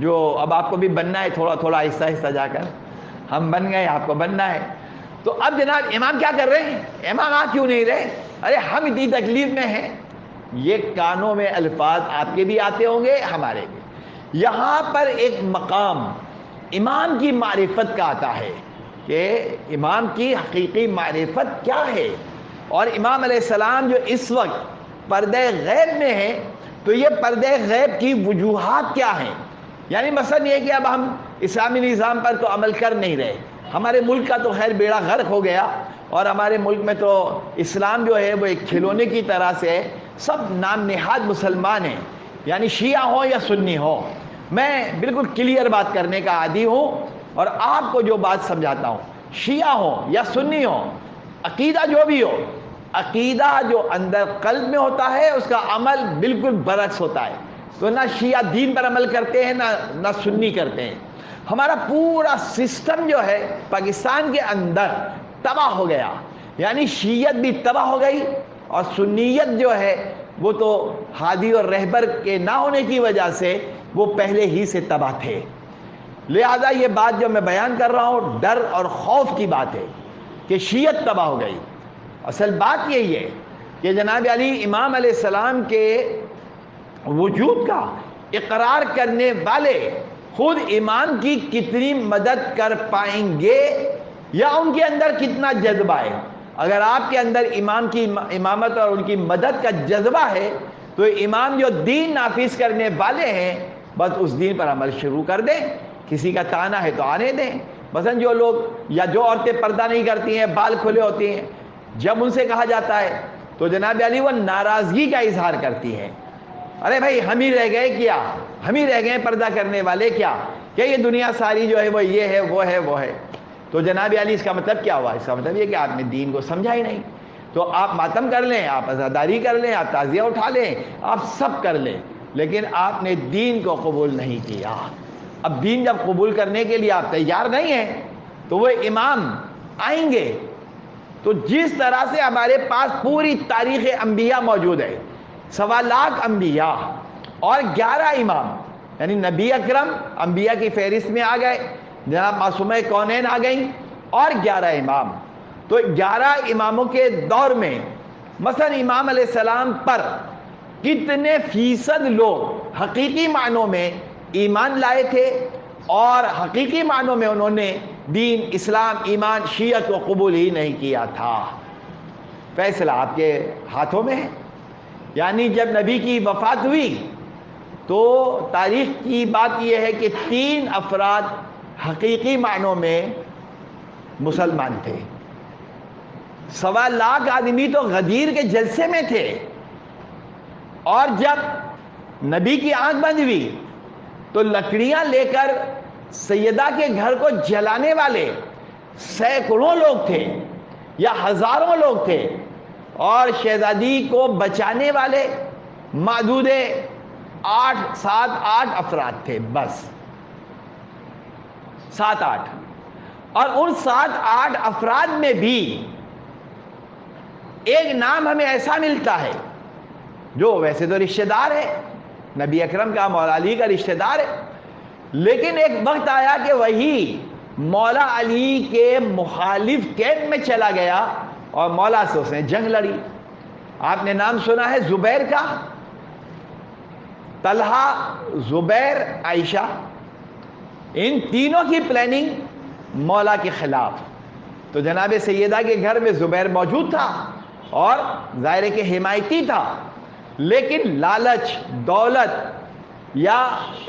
جو اب آپ کو بھی بننا ہے، تھوڑا تھوڑا آہستہ آہستہ جا کر ہم بن گئے، آپ کو بننا ہے، تو اب جناب امام کیا کر رہے ہیں، امام آ کیوں نہیں رہے، ارے ہم اتنی تکلیف میں ہیں۔ یہ کانوں میں الفاظ آپ کے بھی آتے ہوں گے، ہمارے بھی۔ یہاں پر ایک مقام امام کی معرفت کا آتا ہے کہ امام کی حقیقی معرفت کیا ہے، اور امام علیہ السلام جو اس وقت پردہ غیب میں ہیں تو یہ پردہ غیب کی وجوہات کیا ہیں؟ یعنی مثلا یہ کہ اب ہم اسلامی نظام پر تو عمل کر نہیں رہے، ہمارے ملک کا تو خیر بیڑا غرق ہو گیا، اور ہمارے ملک میں تو اسلام جو ہے وہ ایک کھلونے کی طرح سے سب نام نہاد مسلمان ہیں، یعنی شیعہ ہو یا سنی ہو۔ میں بالکل کلیئر بات کرنے کا عادی ہوں اور آپ کو جو بات سمجھاتا ہوں، شیعہ ہو یا سنی ہو، عقیدہ جو بھی ہو، عقیدہ جو اندر قلب میں ہوتا ہے اس کا عمل بالکل برعکس ہوتا ہے۔ تو نہ شیعہ دین پر عمل کرتے ہیں نہ سنی کرتے ہیں۔ ہمارا پورا سسٹم جو ہے پاکستان کے اندر تباہ ہو گیا، یعنی شیعت بھی تباہ ہو گئی، اور سنیت جو ہے وہ تو ہادی اور رہبر کے نہ ہونے کی وجہ سے وہ پہلے ہی سے تباہ تھے۔ لہذا یہ بات جو میں بیان کر رہا ہوں ڈر اور خوف کی بات ہے کہ شیعت تباہ ہو گئی۔ اصل بات یہی ہے کہ جناب علی امام علیہ السلام کے وجود کا اقرار کرنے والے خود امام کی کتنی مدد کر پائیں گے یا ان کے اندر کتنا جذبہ ہے۔ اگر آپ کے اندر امام کی امامت اور ان کی مدد کا جذبہ ہے تو امام جو دین نافذ کرنے والے ہیں بس اس دین پر عمل شروع کر دیں، کسی کا تانا ہے تو آنے دیں۔ مثلا جو لوگ یا جو عورتیں پردہ نہیں کرتی ہیں، بال کھلے ہوتی ہیں، جب ان سے کہا جاتا ہے تو جناب علی وہ ناراضگی کا اظہار کرتی ہیں، ارے بھائی ہم ہی رہ گئے کیا، ہم ہی رہ گئے پردہ کرنے والے کیا یہ دنیا ساری جو ہے وہ یہ ہے وہ ہے وہ ہے۔ تو جناب علی اس کا مطلب کیا ہوا؟ اس کا مطلب یہ کہ آپ نے دین کو سمجھا ہی نہیں۔ تو آپ ماتم کر لیں، آپ عزاداری کر لیں، آپ تعزیہ اٹھا لیں، آپ سب کر لیں، لیکن آپ نے دین کو قبول نہیں کیا۔ اب دین جب قبول کرنے کے لیے آپ تیار نہیں ہیں تو وہ امام آئیں گے تو جس طرح سے ہمارے پاس پوری تاریخ انبیاء موجود ہے، 1.25 لاکھ انبیاء اور 11 امام، یعنی نبی اکرم انبیاء کی فہرست میں آ گئے، جناب معصومہ کونین آ گئیں اور 11 امام۔ تو 11 اماموں کے دور میں مثلا امام علیہ السلام پر کتنے فیصد لوگ حقیقی معنوں میں ایمان لائے تھے اور حقیقی معنوں میں انہوں نے دین، اسلام، ایمان، شیعت کو قبول ہی نہیں کیا تھا؟ فیصلہ آپ کے ہاتھوں میں ہے۔ یعنی جب نبی کی وفات ہوئی تو تاریخ کی بات یہ ہے کہ 3 افراد حقیقی معنوں میں مسلمان تھے۔ 1.25 لاکھ آدمی تو غدیر کے جلسے میں تھے، اور جب نبی کی آنکھ بند ہوئی تو لکڑیاں لے کر سیدہ کے گھر کو جلانے والے سینکڑوں لوگ تھے یا ہزاروں لوگ تھے، اور شہزادی کو بچانے والے معدود 7-8 افراد تھے، بس 7-8۔ اور ان 7-8 افراد میں بھی ایک نام ہمیں ایسا ملتا ہے جو ویسے تو رشتہ دار ہے، نبی اکرم کا مولا علی کا رشتہ دار ہے، لیکن ایک وقت آیا کہ وہی مولا علی کے مخالف کیمپ میں چلا گیا اور مولا سے اس نے جنگ لڑی۔ آپ نے نام سنا ہے زبیر کا، طلحہ، زبیر، عائشہ، ان تینوں کی پلاننگ مولا کے خلاف۔ تو جناب سیدہ کے گھر میں زبیر موجود تھا اور ظاہر کے حمایتی تھا، لیکن لالچ، دولت یا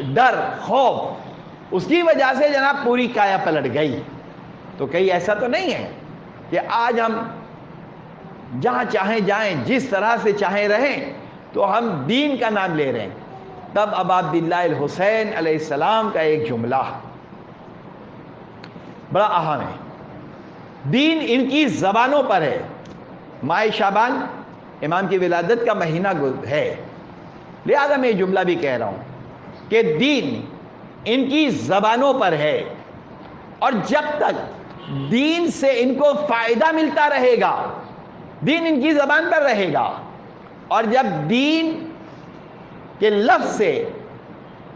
ڈر، خوف، اس کی وجہ سے جناب پوری کایا پلٹ گئی۔ تو کہیں ایسا تو نہیں ہے کہ آج ہم جہاں چاہیں جائیں، جس طرح سے چاہیں رہیں، تو ہم دین کا نام لے رہے ہیں۔ تب ابا عبداللہ الحسین علیہ السلام کا ایک جملہ بڑا اہم ہے، دین ان کی زبانوں پر ہے۔ ماہ شعبان امام کی ولادت کا مہینہ ہے، لہذا میں یہ جملہ بھی کہہ رہا ہوں کہ دین ان کی زبانوں پر ہے، اور جب تک دین سے ان کو فائدہ ملتا رہے گا، دین ان کی زبان پر رہے گا، اور جب دین کے لفظ سے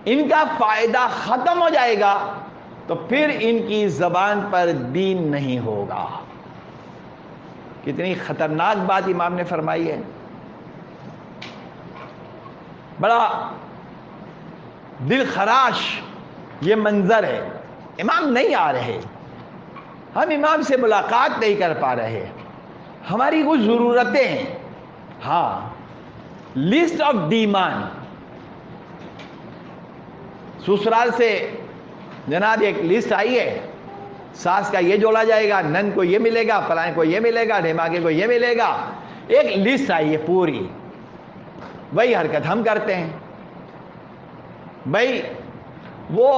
ان کا فائدہ ختم ہو جائے گا تو پھر ان کی زبان پر دین نہیں ہوگا۔ کتنی خطرناک بات امام نے فرمائی ہے، بڑا دل خراش یہ منظر ہے۔ امام نہیں آ رہے، ہم امام سے ملاقات نہیں کر پا رہے، ہماری کچھ ضرورتیں ہیں۔ ہاں، لسٹ آف ڈیمانڈ، سسرال سے جناب ایک لسٹ آئی ہے، ساس کا یہ جوڑا جائے گا، نن کو یہ ملے گا، فلان کو یہ ملے گا، ڈھیماکے کو یہ ملے گا، ایک لسٹ آئی ہے پوری۔ وہی حرکت ہم کرتے ہیں، بھائی وہ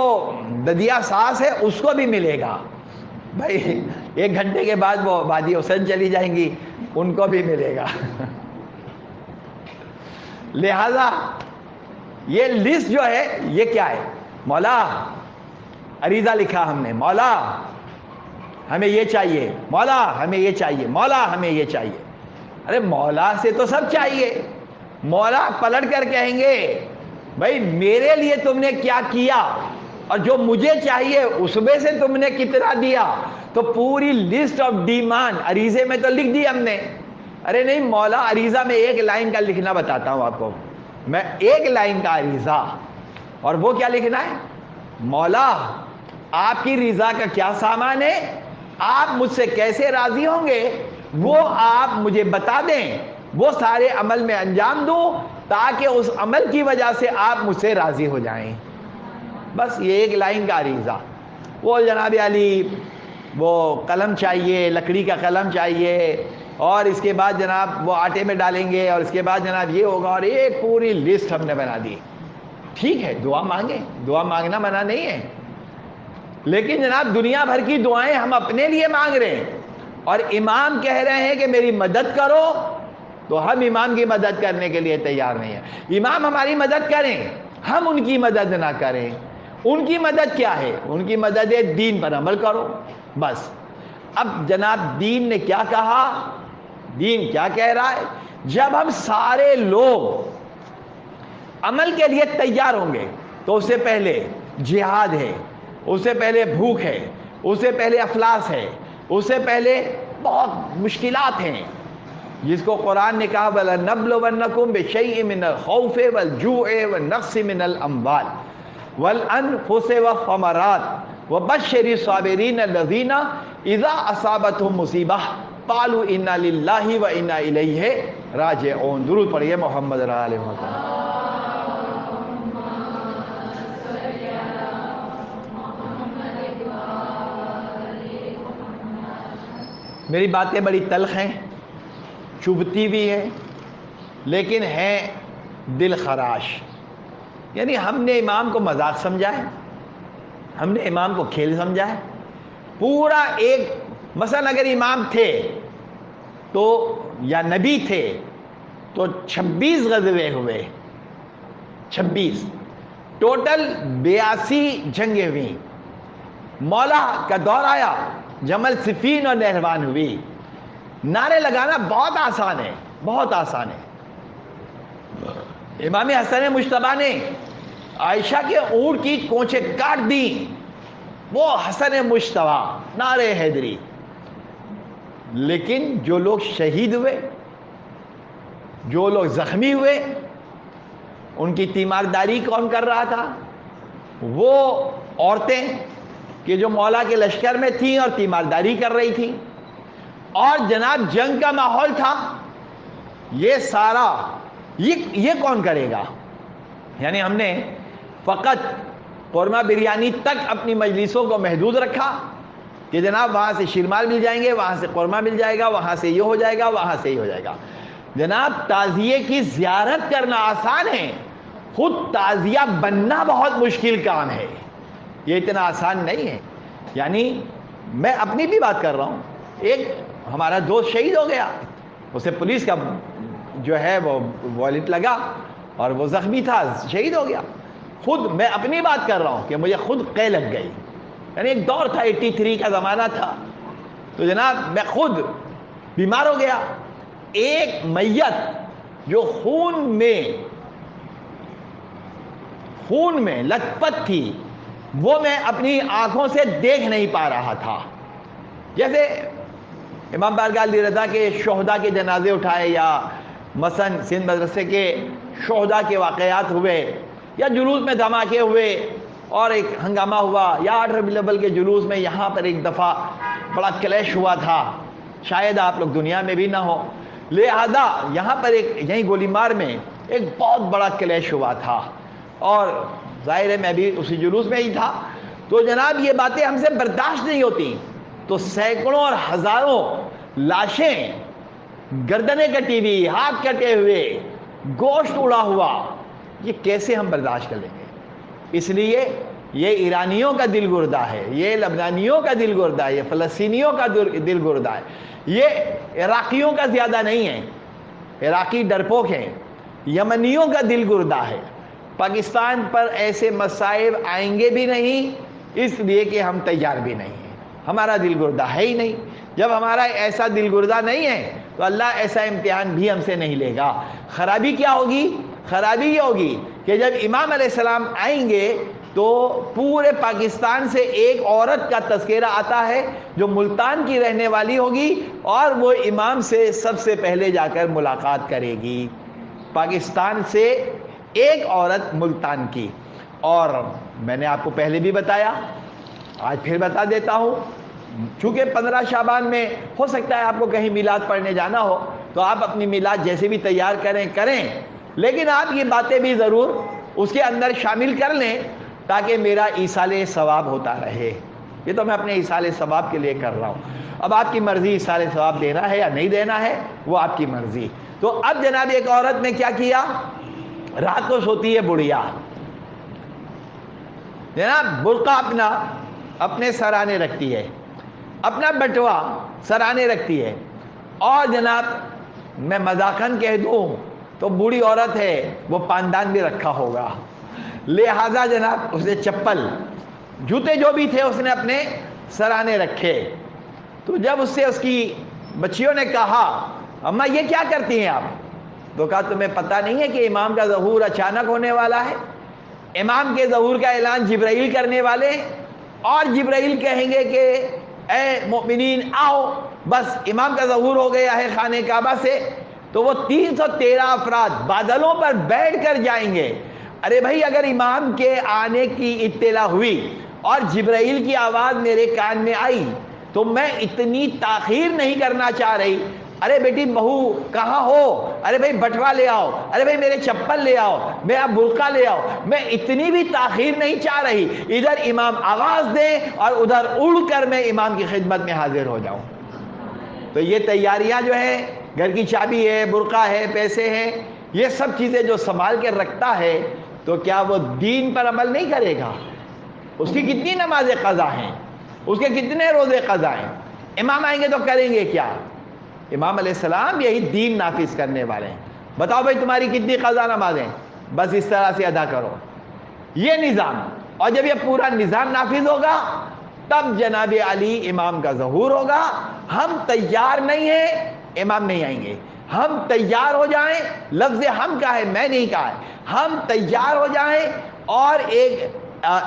ددیا ساس ہے اس کو بھی ملے گا، بھائی 1 گھنٹے کے بعد وہ بادی حسن چلی جائیں گی، ان کو بھی ملے گا۔ لہذا یہ لسٹ جو ہے یہ کیا ہے؟ مولا عریضہ لکھا ہم نے، مولا ہمیں یہ چاہیے، مولا ہمیں یہ چاہیے، مولا ہمیں یہ چاہیے۔ ارے مولا سے تو سب چاہیے، مولا پلٹ کر کہیں گے بھائی میرے لیے تم نے کیا کیا اور جو مجھے چاہیے اس میں سے تم نے کتنا دیا؟ تو پوری لسٹ آف ڈیمانڈ عریضے میں تو لکھ دی ہم نے۔ ارے نہیں مولا، عریضہ میں 1 لائن کا لکھنا بتاتا ہوں آپ کو، میں 1 لائن کا عریضہ، اور وہ کیا لکھنا ہے؟ مولا آپ کی رضا کا کیا سامان ہے، آپ مجھ سے کیسے راضی ہوں گے وہ آپ مجھے بتا دیں، وہ سارے عمل میں انجام دوں تاکہ اس عمل کی وجہ سے آپ مجھ سے راضی ہو جائیں۔ بس یہ 1 لائن کا عریضہ۔ وہ جناب علی وہ قلم چاہیے، لکڑی کا قلم چاہیے، اور اس کے بعد جناب وہ آٹے میں ڈالیں گے، اور اس کے بعد جناب یہ ہوگا، اور ایک پوری لسٹ ہم نے بنا دی۔ ٹھیک ہے، دعا مانگیں، دعا مانگنا منع نہیں ہے، لیکن جناب دنیا بھر کی دعائیں ہم اپنے لیے مانگ رہے ہیں، اور امام کہہ رہے ہیں کہ میری مدد کرو، تو ہم امام کی مدد کرنے کے لیے تیار نہیں ہیں۔ امام ہماری مدد کریں، ہم ان کی مدد نہ کریں۔ ان کی مدد کیا ہے؟ ان کی مدد ہے دین پر عمل کرو، بس۔ اب جناب دین نے کیا کہا، دین کیا کہہ رہا ہے؟ جب ہم سارے لوگ عمل کے لیے تیار ہوں گے تو اس سے پہلے جہاد ہے، اس سے پہلے بھوک ہے، اس سے پہلے افلاس ہے، اس سے پہلے بہت مشکلات ہیں، جس کو قرآن نے کہا وَلَنَبْلُوَنَّكُمْ بِشَيْءٍ مِّنَ الْخَوْفِ وَالْجُوعِ وَالنَّقْصِ مِّنَ الْأَمْوَالِ وَالْأَنفُسِ وَالثَّمَرَاتِ وَبَشِّرِ الصَّابِرِينَ الَّذِينَ إِذَا أَصَابَتْهُمْ مُصِیبَةٌ قَالُوا إِنَّا لِلَّهِ وَإِنَّا إِلَیْهِ رَاجِعُونَ۔ درود پڑھیے محمد علیہ وسلم۔ میری باتیں بڑی تلخ ہیں، چبھتی بھی ہیں، لیکن ہیں دل خراش۔ یعنی ہم نے امام کو مذاق سمجھا ہے، ہم نے امام کو کھیل سمجھا ہے۔ پورا ایک مثلا اگر امام تھے تو یا نبی تھے تو 26 غزوے ہوئے، 26 ٹوٹل 82 جنگیں ہوئیں۔ مولا کا دور آیا جمل صفین اور نہروان ہوئی. نعرے لگانا بہت آسان ہے، بہت آسان ہے. امام حسن مجتبیٰ نے عائشہ کے اونٹ کی کونچیں کاٹ دی، وہ حسن مجتبیٰ، نعرے حیدری. لیکن جو لوگ شہید ہوئے، جو لوگ زخمی ہوئے، ان کی تیمارداری کون کر رہا تھا؟ وہ عورتیں کہ جو مولا کے لشکر میں تھیں اور تیمارداری کر رہی تھیں. اور جناب جنگ کا ماحول تھا. یہ سارا یہ کون کرے گا؟ یعنی ہم نے فقط قورمہ بریانی تک اپنی مجلسوں کو محدود رکھا کہ جناب وہاں سے شیرمال مل جائیں گے، وہاں سے قورمہ مل جائے گا، وہاں سے یہ ہو جائے گا، وہاں سے یہ ہو جائے گا. جناب تعزیے کی زیارت کرنا آسان ہے، خود تعزیہ بننا بہت مشکل کام ہے. یہ اتنا آسان نہیں ہے. یعنی میں اپنی بھی بات کر رہا ہوں. ایک ہمارا دوست شہید ہو گیا، اسے پولیس کا جو ہے وہ والٹ لگا اور وہ زخمی تھا، شہید ہو گیا. خود میں اپنی بات کر رہا ہوں کہ مجھے خود قے لگ گئی. یعنی ایک دور تھا، 83 کا زمانہ تھا، تو جناب میں خود بیمار ہو گیا. ایک میت جو خون میں لت پت تھی، وہ میں اپنی آنکھوں سے دیکھ نہیں پا رہا تھا. جیسے امام بارگاہ علی رضا کے شہداء کے جنازے اٹھائے، یا مثلا سندھ مدرسے کے شہداء کے واقعات ہوئے، یا جلوس میں دھماکے ہوئے اور ایک ہنگامہ ہوا، یا 8 ربیع الاول کے جلوس میں یہاں پر ایک دفعہ بڑا کلیش ہوا تھا، شاید آپ لوگ دنیا میں بھی نہ ہو. لہذا یہاں پر یہیں گولی مار میں ایک بہت بڑا کلیش ہوا تھا، اور ظاہر ہے میں بھی اسی جلوس میں ہی تھا. تو جناب یہ باتیں ہم سے برداشت نہیں ہوتی. تو سینکڑوں اور ہزاروں لاشیں، گردنیں کٹی ہوئی، ہاتھ کٹے ہوئے، گوشت اڑا ہوا، یہ کیسے ہم برداشت کر لیں گے؟ اس لیے یہ ایرانیوں کا دل گردہ ہے، یہ لبنانیوں کا دل گردہ ہے، یہ فلسطینیوں کا دل گردہ ہے. یہ عراقیوں کا زیادہ نہیں ہے، عراقی ڈرپوک ہیں. یمنیوں کا دل گردہ ہے. پاکستان پر ایسے مصائب آئیں گے بھی نہیں، اس لیے کہ ہم تیار بھی نہیں ہیں. ہمارا دل گردہ ہے ہی نہیں. جب ہمارا ایسا دل گردہ نہیں ہے تو اللہ ایسا امتحان بھی ہم سے نہیں لے گا. خرابی کیا ہوگی؟ خرابی یہ ہوگی کہ جب امام علیہ السلام آئیں گے تو پورے پاکستان سے ایک عورت کا تذکرہ آتا ہے جو ملتان کی رہنے والی ہوگی، اور وہ امام سے سب سے پہلے جا کر ملاقات کرے گی. پاکستان سے ایک عورت ملتان کی. اور میں نے آپ کو پہلے بھی بتایا، آج پھر بتا دیتا ہوں، چونکہ 15 شعبان میں ہو سکتا ہے آپ کو کہیں میلاد پڑھنے جانا ہو، تو آپ اپنی میلاد جیسے بھی تیار کریں، لیکن آپ یہ باتیں بھی ضرور اس کے اندر شامل کر لیں تاکہ میرا ایصال ثواب ہوتا رہے. یہ تو میں اپنے ایصال ثواب کے لیے کر رہا ہوں. اب آپ کی مرضی ایصال ثواب دینا ہے یا نہیں دینا ہے، وہ آپ کی مرضی. تو اب جناب ایک عورت نے کیا کیا؟ رات کو سوتی ہے بڑھیا، جناب برقع اپنے سرانے رکھتی ہے، اپنا بٹوا سرانے رکھتی ہے، اور جناب میں مذاقاً کہہ دوں تو بوڑھی عورت ہے، وہ پاندان بھی رکھا ہوگا. لہذا جناب اسے چپل جوتے جو بھی تھے اس نے اپنے سرانے رکھے. تو جب اس سے اس کی بچیوں نے کہا اماں یہ کیا کرتی ہیں آپ؟ تو کہا تمہیں پتہ نہیں ہے کہ امام کا ظہور اچانک ہونے والا ہے؟ امام کے ظہور کا اعلان جبرائیل کرنے والے، اور جبرائیل کہیں گے کہ اے مومنین آؤ، بس امام کا ظہور ہو گیا ہے خانہ کعبہ سے. تو وہ 313 افراد بادلوں پر بیٹھ کر جائیں گے. ارے بھائی اگر امام کے آنے کی اطلاع ہوئی اور جبرائیل کی آواز میرے کان میں آئی تو میں اتنی تاخیر نہیں کرنا چاہ رہی. ارے بیٹی بہو کہاں ہو؟ ارے بھائی بٹوا لے آؤ، ارے بھائی میرے چپل لے آؤ، میرا برقع لے آؤ. میں اتنی بھی تاخیر نہیں چاہ رہی، ادھر امام آواز دیں اور ادھر اڑ کر میں امام کی خدمت میں حاضر ہو جاؤں. تو یہ تیاریاں جو ہے، گھر کی چابی ہے، برقع ہے، پیسے ہیں، یہ سب چیزیں جو سنبھال کے رکھتا ہے، تو کیا وہ دین پر عمل نہیں کرے گا؟ اس کی کتنی نمازیں قضا ہیں، اس کے کتنے روزے قضا ہیں. امام آئیں گے تو کریں گے کیا؟ امام علیہ السلام یہی دین نافذ کرنے والے ہیں. بتاؤ بھائی تمہاری کتنی قضا نمازیں؟ بس اس طرح سے ادا کرو، یہ نظام. اور جب یہ پورا نظام نافذ ہوگا تب جناب علی امام کا ظہور ہوگا. ہم تیار نہیں ہیں، امام نہیں آئیں گے. ہم تیار ہو جائیں، لفظ ہم کا ہے، میں نہیں کہا ہے، ہم تیار ہو جائیں اور ایک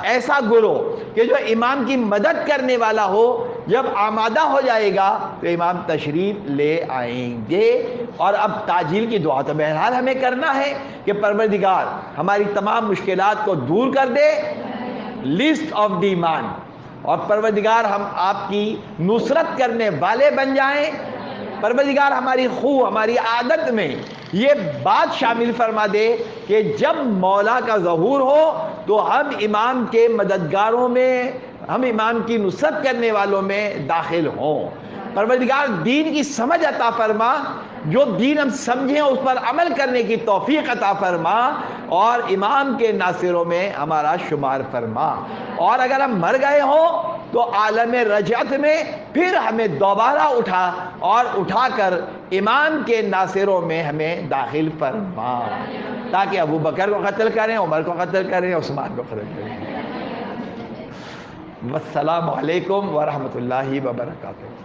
ایسا گروہ کہ جو امام کی مدد کرنے والا ہو، جب آمادہ ہو جائے گا تو امام تشریف لے آئیں گے. اور اب تاجیل کی دعا تو بہرحال ہمیں کرنا ہے کہ پروردگار ہماری تمام مشکلات کو دور کر دے، لیسٹ آف ڈیمانڈ، اور پروردگار ہم آپ کی نصرت کرنے والے بن جائیں. پروردگار ہماری ہماری عادت میں یہ بات شامل فرما دے کہ جب مولا کا ظہور ہو تو ہم امام کے مددگاروں میں، ہم امام کی نصرت کرنے والوں میں داخل ہوں. پروردگار دین کی سمجھ عطا فرما، جو دین ہم سمجھیں اس پر عمل کرنے کی توفیق عطا فرما، اور امام کے ناصروں میں ہمارا شمار فرما. اور اگر ہم مر گئے ہوں تو عالم رجعت میں پھر ہمیں دوبارہ اٹھا کر امام کے ناصروں میں ہمیں داخل فرما، تاکہ ابو بکر کو قتل کریں، عمر کو قتل کریں، عثمان کو قتل کریں. والسلام علیکم ورحمۃ اللہ وبرکاتہ.